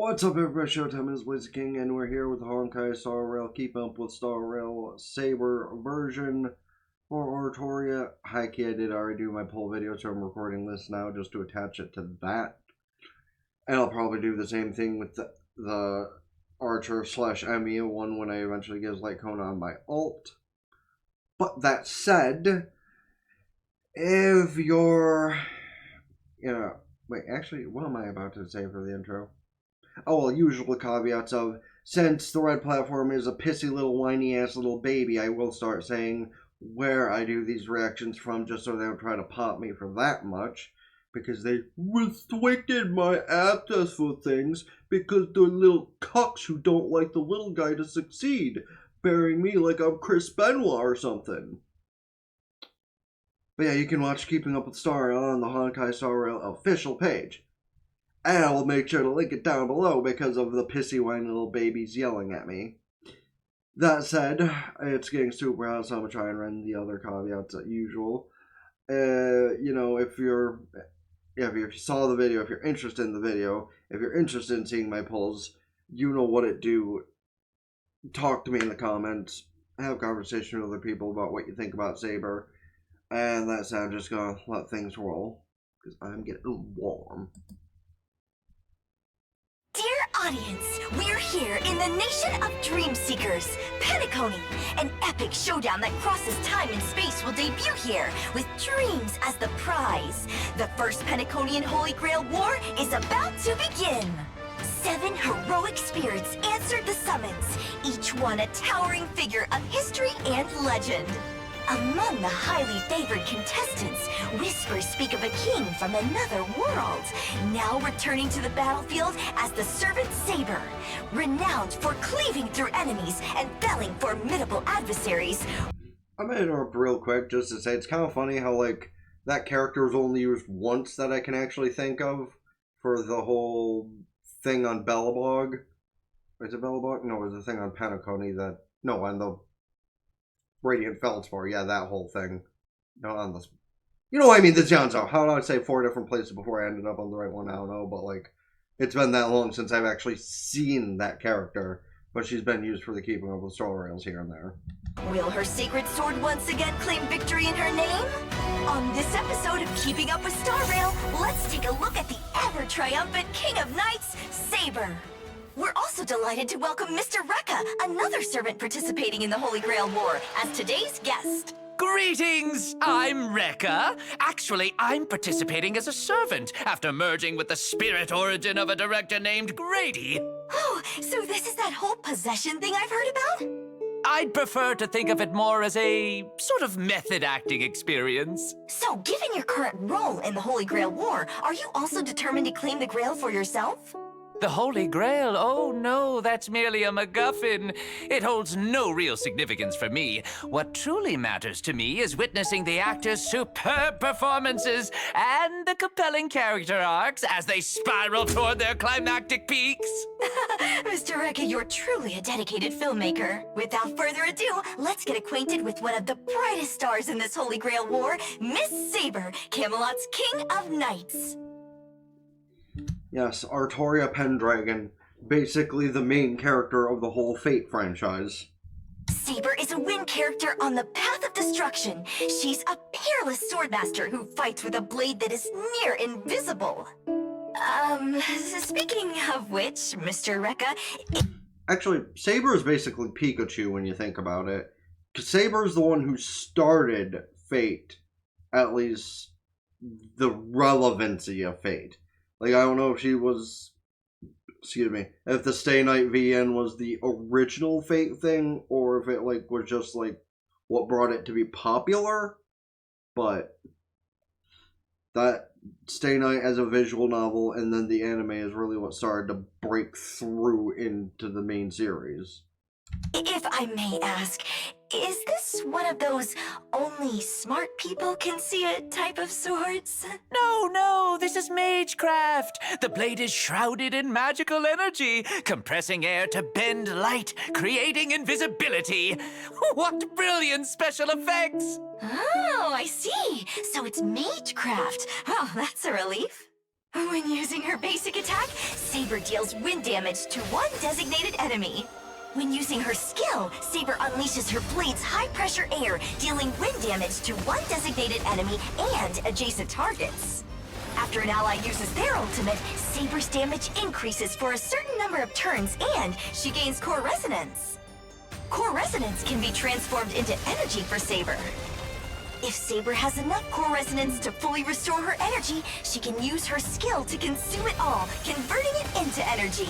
What's up, everybody? Showtime is TheBlaziking, and we're here with the Honkai Star Rail Keep Up with Star Rail Saber version for Oratoria. Hi, kid, I did already do my poll video, so I'm recording this now just to attach it to that. And I'll probably do the same thing with the Archer slash Emmy one when I eventually get Light Cone on my alt. But that said, if you're... wait, actually, what am I about to say for the intro? Oh, well, usual caveats of, since the red platform is a pissy little whiny-ass little baby, I will start saying where I do these reactions from, just so they don't try to pop me for that much, because they restricted my access for things, because they're little cucks who don't like the little guy to succeed, burying me like I'm Chris Benoit or something. But yeah, you can watch Keeping Up with Star Rail on the Honkai Star Rail official page. And I will make sure to link it down below because of the pissy whiny little babies yelling at me. That said, it's getting super hot, so I'm going to try and run the other caveats as usual. If you saw the video, if you're interested in the video, if you're interested in seeing my polls, you know what it do. Talk to me in the comments. Have conversation with other people about what you think about Saber. And that said, I'm just going to let things roll, because I'm getting warm. Dear audience, we're here in the nation of Dream Seekers. Penacony, an epic showdown that crosses time and space will debut here, with dreams as the prize. The first Penaconian Holy Grail War is about to begin. 7 heroic spirits answered the summons, each one a towering figure of history and legend. Among the highly favored contestants, whispers speak of a king from another world, now returning to the battlefield as the servant Saber, renowned for cleaving through enemies and felling formidable adversaries. I'm gonna interrupt real quick just to say it's kind of funny how, like, that character was only used once that I can actually think of for the whole thing on Belobog. Is it Belobog? No, it was the thing on Penacony that... No, on the Radiant Feldspar, yeah, that whole thing. No, on this, you know what I mean, the Janzo. How do I say 4 different places before I ended up on the right one? I don't know, but like, it's been that long since I've actually seen that character, but she's been used for the Keeping Up with Star Rails here and there. Will her sacred sword once again claim victory in her name? On this episode of Keeping Up with Star Rail, let's take a look at the ever-triumphant King of Knights, Saber. We're also delighted to welcome Mr. Rekka, another servant participating in the Holy Grail War, as today's guest. Greetings! I'm Rekka. Actually, I'm participating as a servant after merging with the spirit origin of a director named Grady. Oh, so this is that whole possession thing I've heard about? I'd prefer to think of it more as a sort of method acting experience. So, given your current role in the Holy Grail War, are you also determined to claim the Grail for yourself? The Holy Grail? Oh no, that's merely a MacGuffin. It holds no real significance for me. What truly matters to me is witnessing the actors' superb performances and the compelling character arcs as they spiral toward their climactic peaks. Mr. Rekka, you're truly a dedicated filmmaker. Without further ado, let's get acquainted with one of the brightest stars in this Holy Grail War, Miss Saber, Camelot's King of Knights. Yes, Artoria Pendragon, basically the main character of the whole Fate franchise. Saber is a wind character on the path of destruction. She's a peerless swordmaster who fights with a blade that is near invisible. Speaking of which, Mr. Rekka... Actually, Saber is basically Pikachu when you think about it. Because Saber is the one who started Fate, at least the relevancy of Fate. Like, I don't know if she was, if the Stay Night VN was the original Fate thing, or if it, like, was just, like, what brought it to be popular, but that Stay Night as a visual novel, and then the anime is really what started to break through into the main series. If I may ask, is this one of those only smart people can see it type of swords? No, this is magecraft. The blade is shrouded in magical energy, compressing air to bend light, creating invisibility. What brilliant special effects! Oh, I see. So it's magecraft. Oh, that's a relief. When using her basic attack, Saber deals wind damage to one designated enemy. When using her skill, Saber unleashes her blade's high-pressure air, dealing wind damage to one designated enemy and adjacent targets. After an ally uses their ultimate, Saber's damage increases for a certain number of turns, and she gains Core Resonance. Core Resonance can be transformed into energy for Saber. If Saber has enough Core Resonance to fully restore her energy, she can use her skill to consume it all, converting it into energy.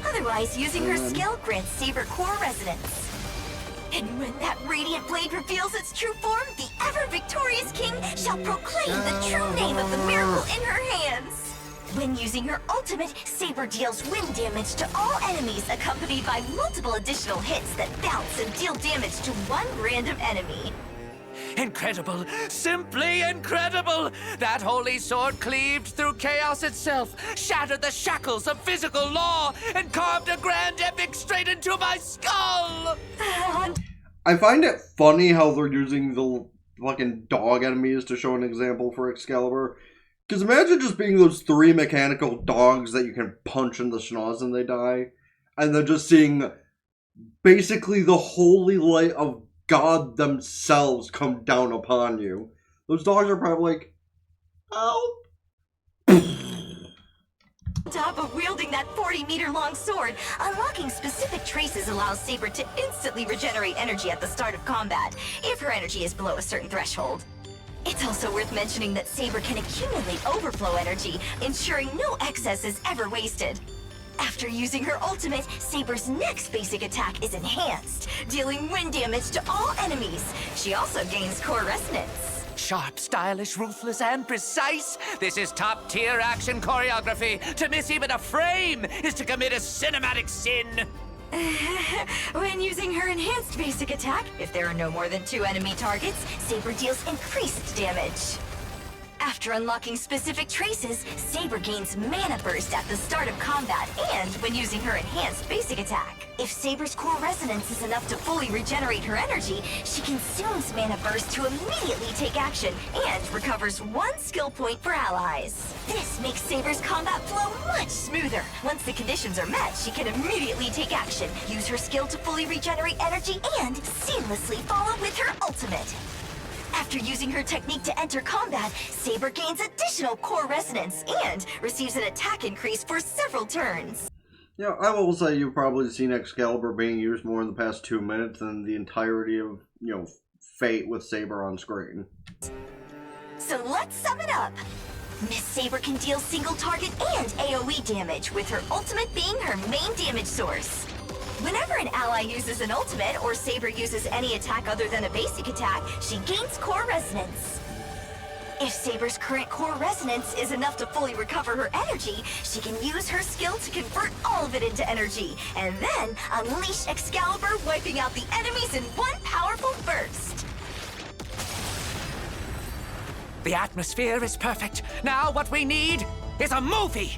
Otherwise, using her skill grants Saber Core Resonance. And when that radiant blade reveals its true form, the ever-victorious king shall proclaim the true name of the miracle in her hands. When using her ultimate, Saber deals wind damage to all enemies, accompanied by multiple additional hits that bounce and deal damage to one random enemy. Incredible! Simply incredible! That holy sword cleaved through chaos itself, shattered the shackles of physical law, and carved a grand epic straight into my skull! I find it funny how they're using the fucking dog enemies to show an example for Excalibur. Because imagine just being those 3 mechanical dogs that you can punch in the schnoz and they die. And then just seeing basically the holy light of God themselves come down upon you. Those dogs are probably like, help! On top of wielding that 40-meter-long sword, unlocking specific traces allows Saber to instantly regenerate energy at the start of combat, if her energy is below a certain threshold. It's also worth mentioning that Saber can accumulate overflow energy, ensuring no excess is ever wasted. After using her ultimate, Saber's next basic attack is enhanced, dealing wind damage to all enemies. She also gains Core Resonance. Sharp, stylish, ruthless, and precise. This is top-tier action choreography. To miss even a frame is to commit a cinematic sin. When using her enhanced basic attack, if there are no more than 2 enemy targets, Saber deals increased damage. After unlocking specific traces, Saber gains Mana Burst at the start of combat and when using her enhanced basic attack. If Saber's Core Resonance is enough to fully regenerate her energy, she consumes Mana Burst to immediately take action and recovers 1 skill point for allies. This makes Saber's combat flow much smoother. Once the conditions are met, she can immediately take action, use her skill to fully regenerate energy, and seamlessly follow with her ultimate. After using her technique to enter combat, Saber gains additional Core Resonance and receives an attack increase for several turns. Yeah, I will say you've probably seen Excalibur being used more in the past 2 minutes than the entirety of, Fate with Saber on screen. So let's sum it up. Miss Saber can deal single target and AoE damage, with her ultimate being her main damage source. Whenever an ally uses an ultimate or Saber uses any attack other than a basic attack, she gains Core Resonance. If Saber's current Core Resonance is enough to fully recover her energy, she can use her skill to convert all of it into energy, and then unleash Excalibur, wiping out the enemies in one powerful burst. The atmosphere is perfect. Now what we need is a movie.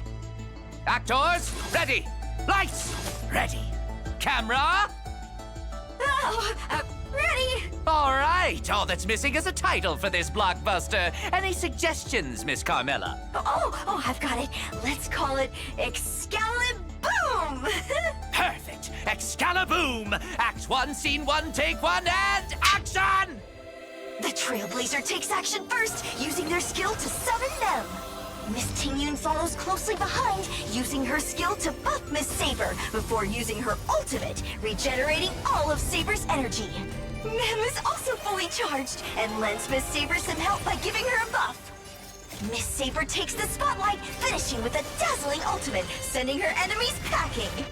Actors, ready. Lights, ready. Camera? Oh, ready? All right. All that's missing is a title for this blockbuster. Any suggestions, Miss Carmella? Oh, I've got it. Let's call it Excaliboom! Perfect. Excaliboom. Act 1, Scene 1, Take 1, and action! The Trailblazer takes action first, using their skill to summon them. Miss Tingyun follows closely behind, using her skill to buff Miss Saber before using her ultimate, regenerating all of Saber's energy. Mem is also fully charged and lends Miss Saber some help by giving her a buff. Miss Saber takes the spotlight, finishing with a dazzling ultimate, sending her enemies packing.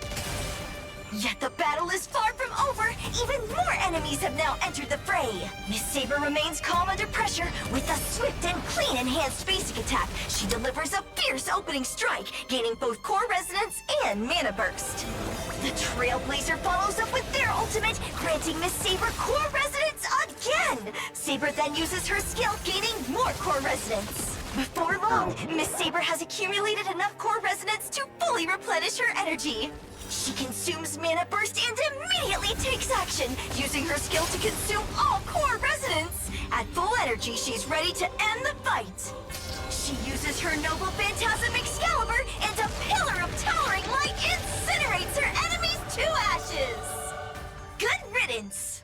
Yet the battle is far from over. Even more enemies have now entered the fray. Miss Saber remains calm under pressure. With a swift and clean enhanced basic attack, she delivers a fierce opening strike, gaining both Core Resonance and Mana Burst. The Trailblazer follows up with their ultimate, granting Miss Saber Core Resonance again. Saber then uses her skill, gaining more Core Resonance. Before long, Miss Saber has accumulated enough Core Resonance to fully replenish her energy. She consumes Mana Burst and immediately takes action, using her skill to consume all Core Resonance. At full energy, she's ready to end the fight. She She uses her noble phantasm Excalibur, and a pillar of towering light incinerates her enemies to ashes! Good riddance!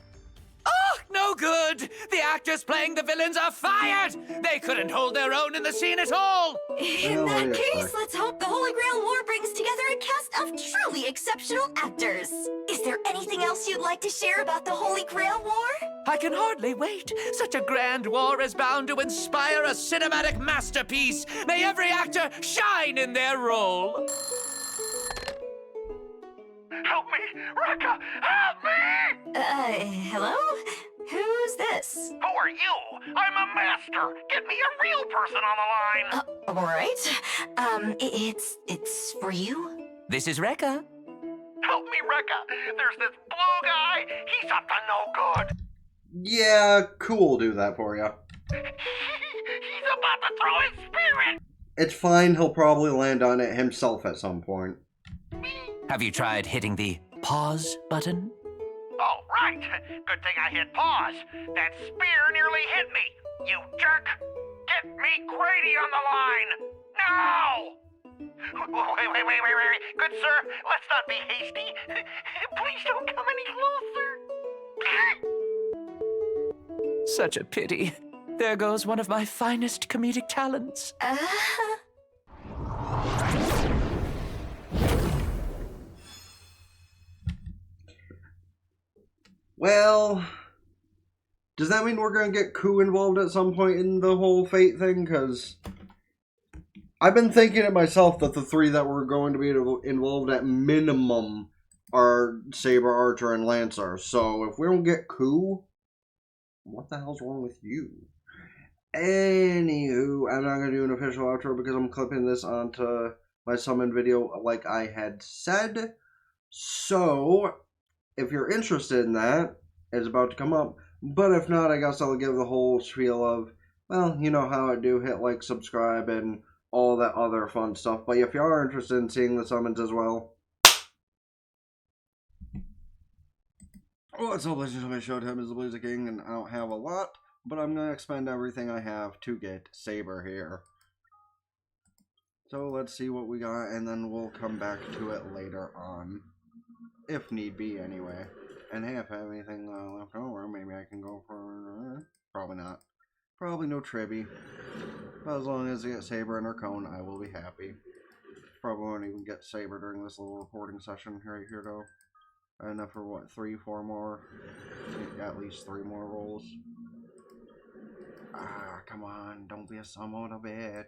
Oh, no good! The actors playing the villains are fired! They couldn't hold their own in the scene at all! In that case, let's hope the Holy Grail War brings together a cast of truly exceptional actors. Is there anything else you'd like to share about the Holy Grail War? I can hardly wait. Such a grand war is bound to inspire a cinematic masterpiece. May every actor shine in their role. Help me! Rekka! Help me! Hello? Who's this? Who are you? I'm a master. Get me a real person on the line. Alright. It's for you? This is Rekka. Help me, Rekka. There's this blue guy. He's up to no good. Yeah, cool, do that for you. He's about to throw his spirit. It's fine, he'll probably land on it himself at some point. Have you tried hitting the pause button? Oh, right. Good thing I hit pause. That spear nearly hit me. You jerk. Get me Grady on the line. Now! Wait. Good sir, let's not be hasty. Please don't come any closer. Such a pity. There goes one of my finest comedic talents. Well, does that mean we're going to get Ku involved at some point in the whole fate thing? Because I've been thinking it myself that the three that were going to be involved at minimum are Saber, Archer, and Lancer. So if we don't get Ku, what the hell's wrong with you? Anywho, I'm not going to do an official outro because I'm clipping this onto my summon video like I had said. So if you're interested in that, it's about to come up. But if not, I guess I'll give the whole spiel of, well, you know how I do, hit like, subscribe, and all that other fun stuff. But if you are interested in seeing the summons as well, what's up, ladies and gentlemen? Showtime is TheBlaziking, and I don't have a lot, but I'm going to expend everything I have to get Saber here. So let's see what we got, and then we'll come back to it later on. If need be, anyway. And hey, if I have anything left over, maybe I can go for... probably not. Probably no tribby. But as long as I get Saber and her cone, I will be happy. Probably won't even get Saber during this little recording session right here, though. Enough for, what, 3-4 more? At least 3 more rolls. Ah, come on. Don't be a son of a bitch.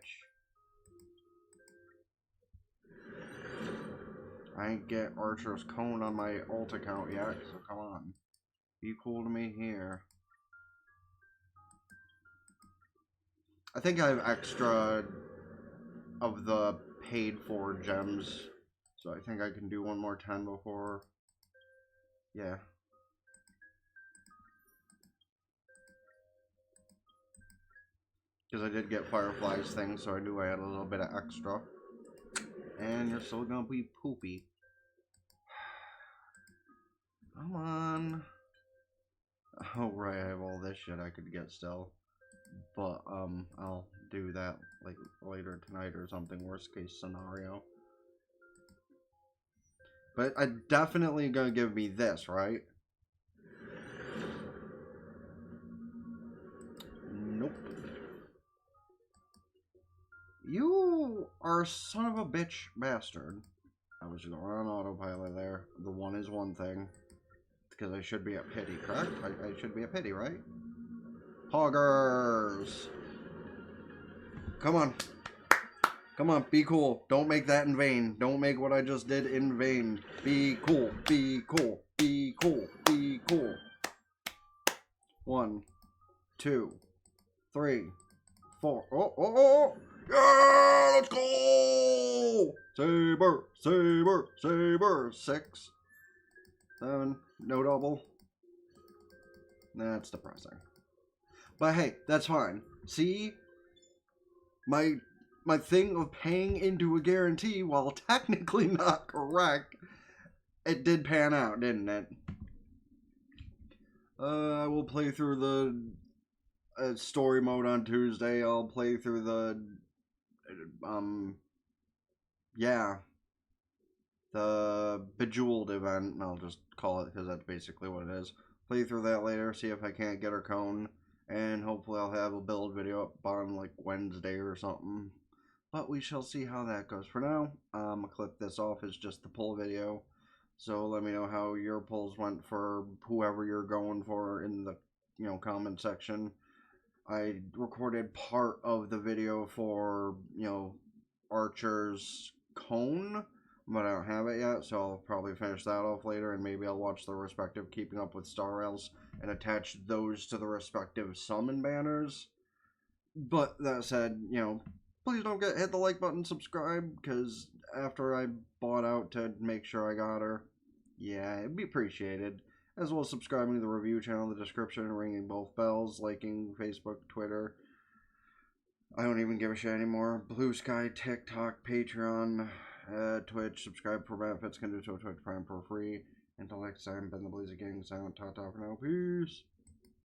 I ain't get Archer's cone on my ult account yet, so come on. Be cool to me here. I think I have extra of the paid for gems, so I think I can do one more 10 before. Yeah. Because I did get Firefly's thing, so I knew I had a little bit of extra. And you're still gonna be poopy. Come on. Oh right, I have all this shit I could get still. But I'll do that like later tonight or something, worst case scenario. But I definitely gonna give me this, right? Nope. You are a son of a bitch bastard. I was just going on autopilot there. The one is one thing. Because I should be at pity, correct? I should be at pity, right? Poggers! Come on. Come on, be cool. Don't make that in vain. Don't make what I just did in vain. Be cool. Be cool. Be cool. Be cool. 1, 2, 3, 4. Oh! Yeah, let's go! Saber, Saber, Saber. 6, 7, no double. That's depressing. But hey, that's fine. See? My thing of paying into a guarantee, while technically not correct, it did pan out, didn't it? I will play through the story mode on Tuesday. I'll play through the yeah, the Bejeweled event, I'll just call it because that's basically what it is. Play through that later, see if I can't get her cone, and hopefully I'll have a build video up on like Wednesday or something. But we shall see how that goes. For now, I'm gonna clip this off as just the pull video. So let me know how your pulls went for whoever you're going for in the comment section. I recorded part of the video for Archer's cone, but I don't have it yet, so I'll probably finish that off later, and maybe I'll watch the respective Keeping Up with Star Rails and attach those to the respective summon banners. But that said, please don't hit the like button, subscribe, because after I bought out to make sure I got her, yeah, it'd be appreciated. As well as subscribing to the review channel in the description, ringing both bells, liking Facebook, Twitter. I don't even give a shit anymore. Blue Sky, TikTok, Patreon, Twitch. Subscribe for benefits. Can do so Twitch Prime for free. Until next time, been TheBlaziking. Silent ta for now. Peace.